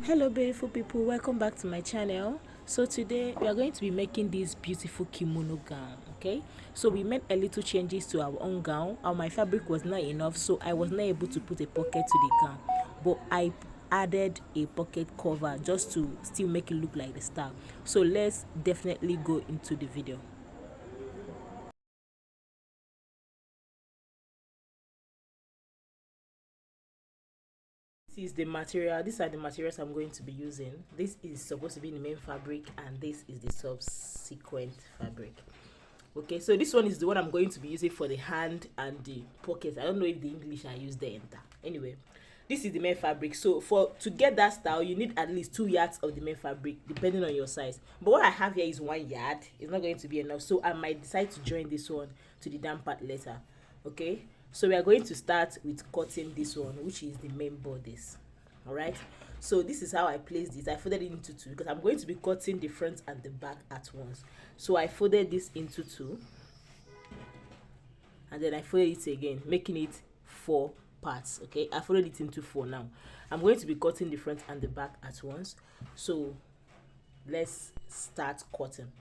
Hello beautiful people, welcome back to my channel. So today we are going to be making this beautiful kimono gown. Okay, so we made a little changes to our own gown. My fabric was not enough, so I was not able to put a pocket to the gown, but I added a pocket cover just to still make it look like the style. So let's definitely go into the video. This is the material. These are the materials I'm going to be using. This is supposed to be the main fabric, and this is the subsequent fabric. Okay, so this one is the one I'm going to be using for the hand and the pockets. I don't know if the English I use there enter. Anyway, this is the main fabric. So to get that style, you need at least 2 yards of the main fabric, depending on your size. But what I have here is 1 yard. It's not going to be enough, so I might decide to join this one to the down part later. Okay, so we are going to start with cutting this one, which is the main bodice. All right, so this is how I placed this. I folded it into two because I'm going to be cutting the front and the back at once. So I folded this into two, and then I folded it again, making it 4 parts. Okay, I folded it into 4. Now I'm going to be cutting the front and the back at once, so let's start cutting.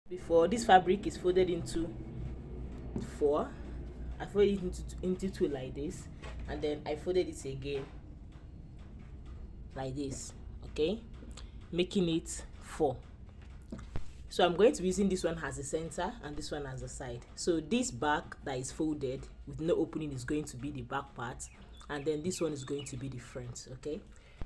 Before, this fabric is folded into 4. I folded it into 2 like this, and then I folded it again like this. Okay, making it 4. So I'm going to be using this one as the center and this one as the side. So this back that is folded with no opening is going to be the back part, and then this one is going to be the front. Okay,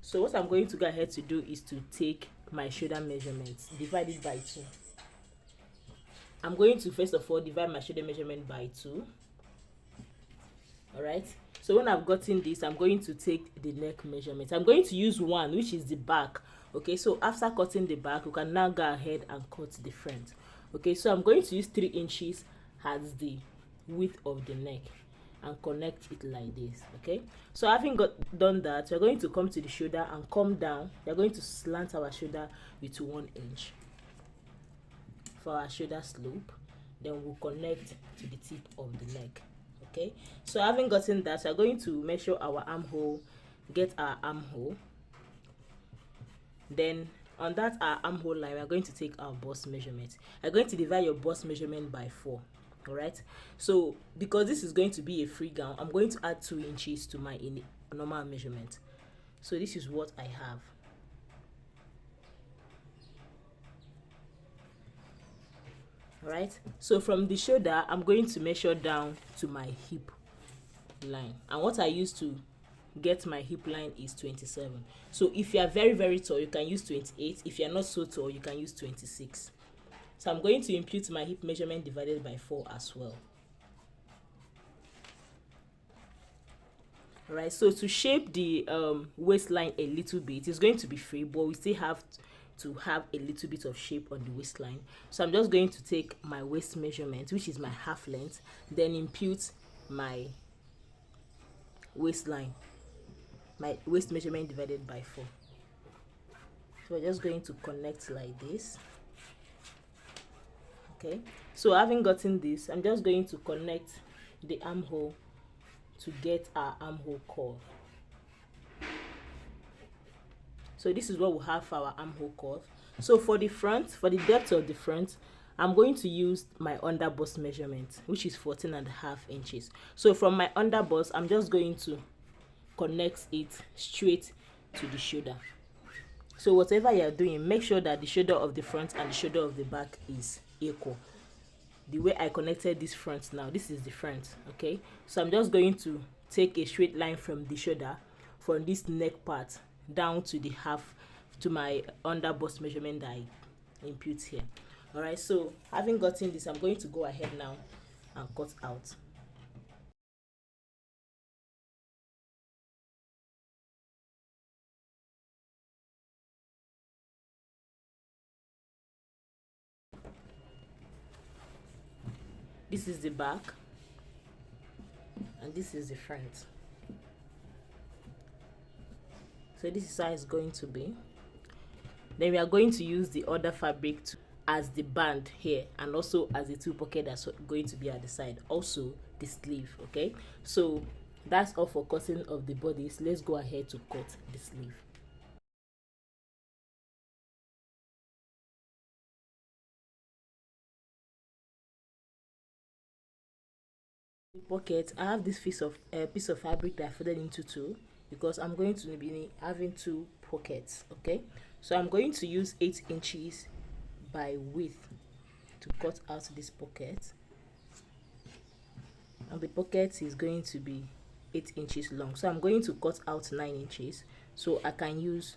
so what I'm going to go ahead to do is to take my shoulder measurements, divide it by 2. I'm going to first of all divide my shoulder measurement by 2. All right, so when I've gotten this, I'm going to take the neck measurement. I'm going to use 1, which is the back. Okay, so after cutting the back, you can now go ahead and cut the front. Okay, so I'm going to use 3 inches as the width of the neck and connect it like this. Okay, so having done that, we're going to come to the shoulder and come down. We're going to slant our shoulder with 1 inch for our shoulder slope. Then we'll connect to the tip of the neck. Okay, so having gotten that, we're going to measure our armhole, get our armhole. Then on that our armhole line, we're going to take our bust measurement. You're going to divide your bust measurement by 4. All right, so because this is going to be a free gown, I'm going to add 2 inches to my normal measurement. So this is what I have. All right, so from the shoulder, I'm going to measure down to my hip line, and what I use to get my hip line is 27. So if you are very tall, you can use 28. If you are not so tall, you can use 26. So I'm going to impute my hip measurement divided by 4 as well. All right, so to shape the waistline a little bit, it's going to be free, but we still have to have a little bit of shape on the waistline. So I'm just going to take my waist measurement, which is my half length, then impute my waistline, my waist measurement divided by 4. So we're just going to connect like this. Okay, so having gotten this, I'm just going to connect the armhole to get our armhole curve. So this is what we have for our armhole curve. So for the front, for the depth of the front, I'm going to use my under bust measurement, which is 14.5 inches. So from my under bust, I'm just going to connect it straight to the shoulder. So whatever you're doing, make sure that the shoulder of the front and the shoulder of the back is equal. The way I connected this front now, this is the front. Okay, so I'm just going to take a straight line from the shoulder, from this neck part down to the half, to my under bust measurement that I impute here. All right, so having gotten this, I'm going to go ahead now and cut out. This is the back, and this is the front. So this is how it's going to be. Then we are going to use the other fabric as the band here, and also as the 2 pocket that's going to be at the side, also the sleeve. Okay, so that's all for cutting of the bodice. Let's go ahead to cut the sleeve. Pocket, I have this piece of fabric that I folded into two because I'm going to be having two pockets. Okay, so I'm going to use 8 inches by width to cut out this pocket, and the pocket is going to be 8 inches long. So I'm going to cut out 9 inches so I can use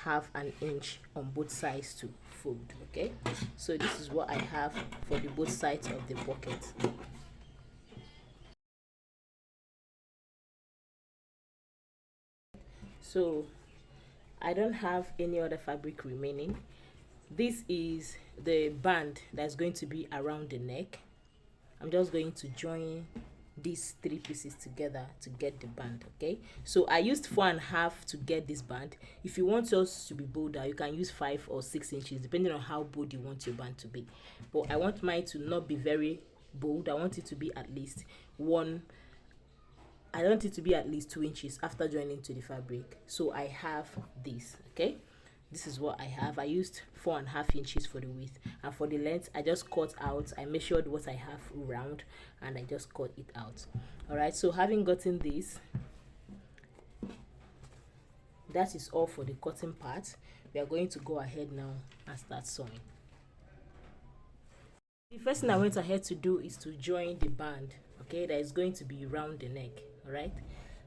half an inch on both sides to fold. Okay, so this is what I have for the both sides of the pocket. So I don't have any other fabric remaining. This is the band that's going to be around the neck. I'm just going to join these three pieces together to get the band. Okay, so I used 4.5 to get this band. If you want yours to be bolder, you can use 5 or 6 inches depending on how bold you want your band to be, but I want mine to not be very bold. I want it to be at least 2 inches after joining to the fabric. So I have this. Okay, this is what I have. I used 4.5 inches for the width, and for the length I just cut out. I measured what I have round and I just cut it out. All right, so having gotten this, that is all for the cutting part. We are going to go ahead now and start sewing. The first thing I went ahead to do is to join the band, okay, that is going to be around the neck. All right,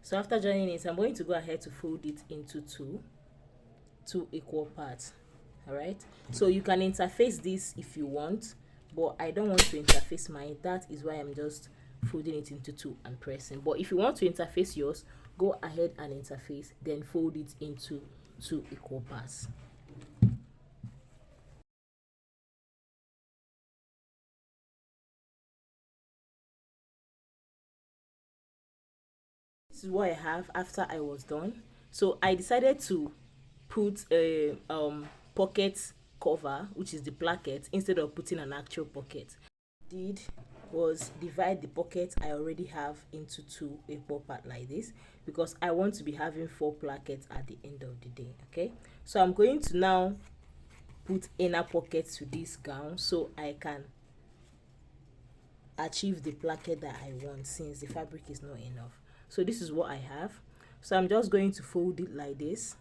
so after joining it, I'm going to go ahead to fold it into two equal parts. All right, so you can interface this if you want, but I don't want to interface mine. That is why I'm just folding it into two and pressing. But if you want to interface yours, go ahead and interface, then fold it into two equal parts. This is what I have after I was done. So I decided to put a pocket cover, which is the placket, instead of putting an actual pocket. Did was divide the pocket I already have into two equal part like this, because I want to be having 4 plackets at the end of the day. Okay, so I'm going to now put inner pockets to this gown so I can achieve the placket that I want, since the fabric is not enough. So this is what I have. So I'm just going to fold it like this,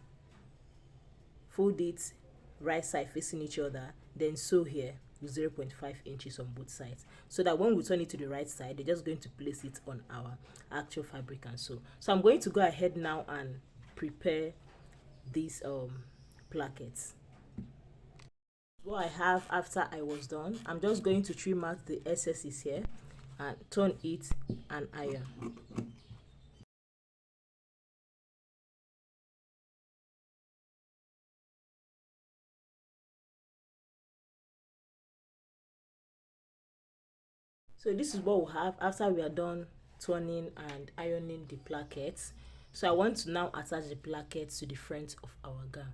fold it right side facing each other, then sew here with 0.5 inches on both sides, so that when we turn it to the right side, they're just going to place it on our actual fabric and sew. So I'm going to go ahead now and prepare these plackets. What I have after I was done, I'm just going to trim out the excesses here and turn it and iron. So this is what we have after we are done turning and ironing the plackets. So I want to now attach the plackets to the front of our gown.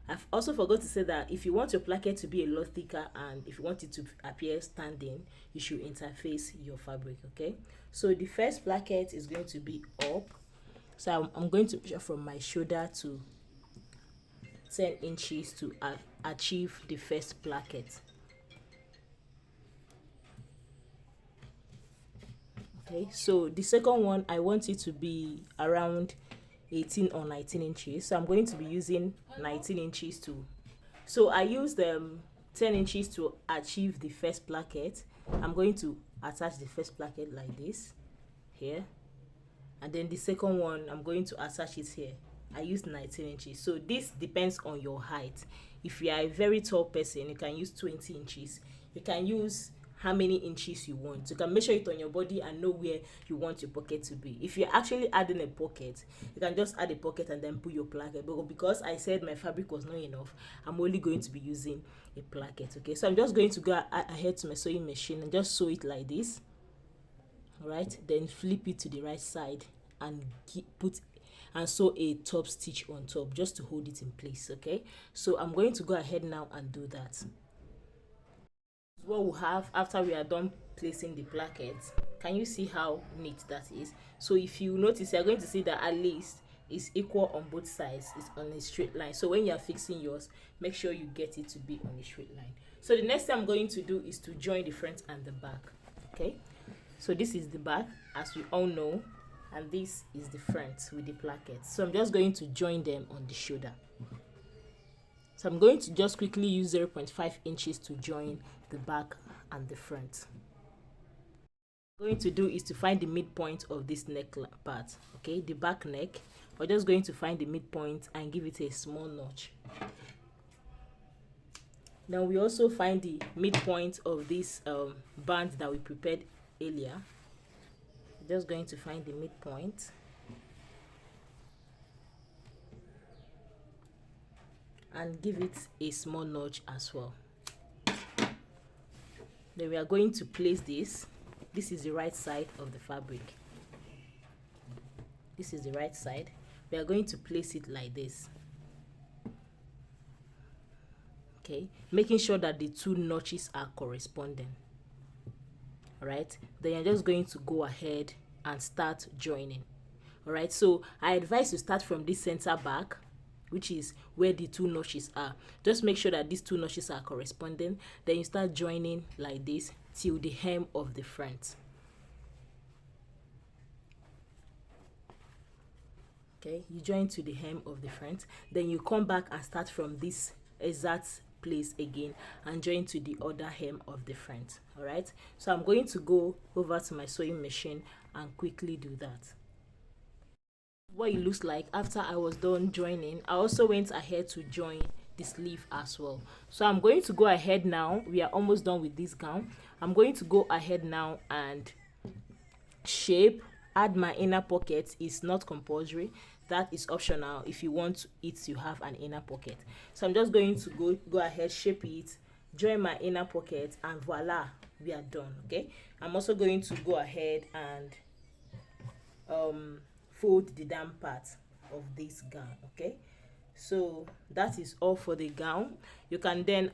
I've also forgot to say that if you want your placket to be a lot thicker and if you want it to appear standing, you should interface your fabric. Okay, so the first placket is going to be up. So I'm going to measure from my shoulder to 10 inches to achieve the first placket. Okay, so the second one, I want it to be around 18 or 19 inches. So I'm going to be using 19 inches to. So I used 10 inches to achieve the first placket. I'm going to attach the first placket like this here, and then the second one I'm going to attach it here. I used 19 inches. So this depends on your height. If you are a very tall person, you can use 20 inches. You can use how many inches you want. You can measure it on your body and know where you want your pocket to be. If you're actually adding a pocket, you can just add a pocket and then put your placket. But because I said my fabric was not enough, I'm only going to be using a placket. Okay, so I'm just going to go ahead to my sewing machine and just sew it like this. All right, then flip it to the right side and put and sew a top stitch on top just to hold it in place. Okay, so I'm going to go ahead now and do that. What we'll have after we are done placing the plackets, can you see how neat that is? So if you notice, you're going to see that at least it's equal on both sides, it's on a straight line. So when you're fixing yours, make sure you get it to be on a straight line. So the next thing I'm going to do is to join the front and the back. Okay, So this is the back, as we all know, and this is the front with the plackets. So I'm just going to join them on the shoulder. So I'm going to just quickly use 0.5 inches to join the back and the front. What I'm going to do is to find the midpoint of this neck part, okay, the back neck. We're just going to find the midpoint and give it a small notch. Now we also find the midpoint of this band that we prepared earlier. Just going to find the midpoint and give it a small notch as well. Then we are going to place this. This is the right side of the fabric. This is the right side. We are going to place it like this. Okay, making sure that the two notches are corresponding. All right, then you're just going to go ahead and start joining. All right, so I advise you start from this center back, which is where the two notches are. Just make sure that these two notches are corresponding. Then you start joining like this till the hem of the front. Okay, you join to the hem of the front. Then you come back and start from this exact place again and join to the other hem of the front. All right, so I'm going to go over to my sewing machine and quickly do that. What it looks like after I was done joining, I also went ahead to join the sleeve as well. So I'm going to go ahead now. We are almost done with this gown. I'm going to go ahead now and shape, add my inner pocket. Is not compulsory, that is optional. If you want it to have an inner pocket, so I'm just going to go ahead, shape it, join my inner pocket, and voila, we are done. Okay, I'm also going to go ahead and fold the down part of this gown. Okay, so that is all for the gown. You can then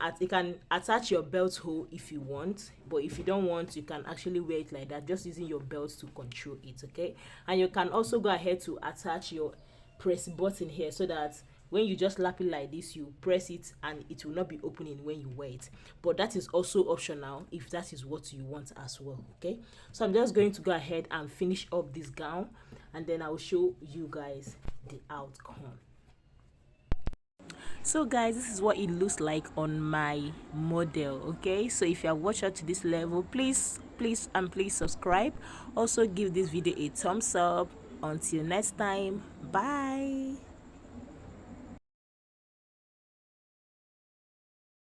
attach your belt hole if you want, but if you don't want, you can actually wear it like that, just using your belt to control it. Okay, and you can also go ahead to attach your press button here, so that when you just lap it like this, you press it and it will not be opening when you wear it. But that is also optional if that is what you want as well. Okay, so I'm just going to go ahead and finish up this gown, and then I will show you guys the outcome. So guys, this is what it looks like on my model. Okay, so if you have watched up to this level, please subscribe. Also give this video a thumbs up. Until next time, bye.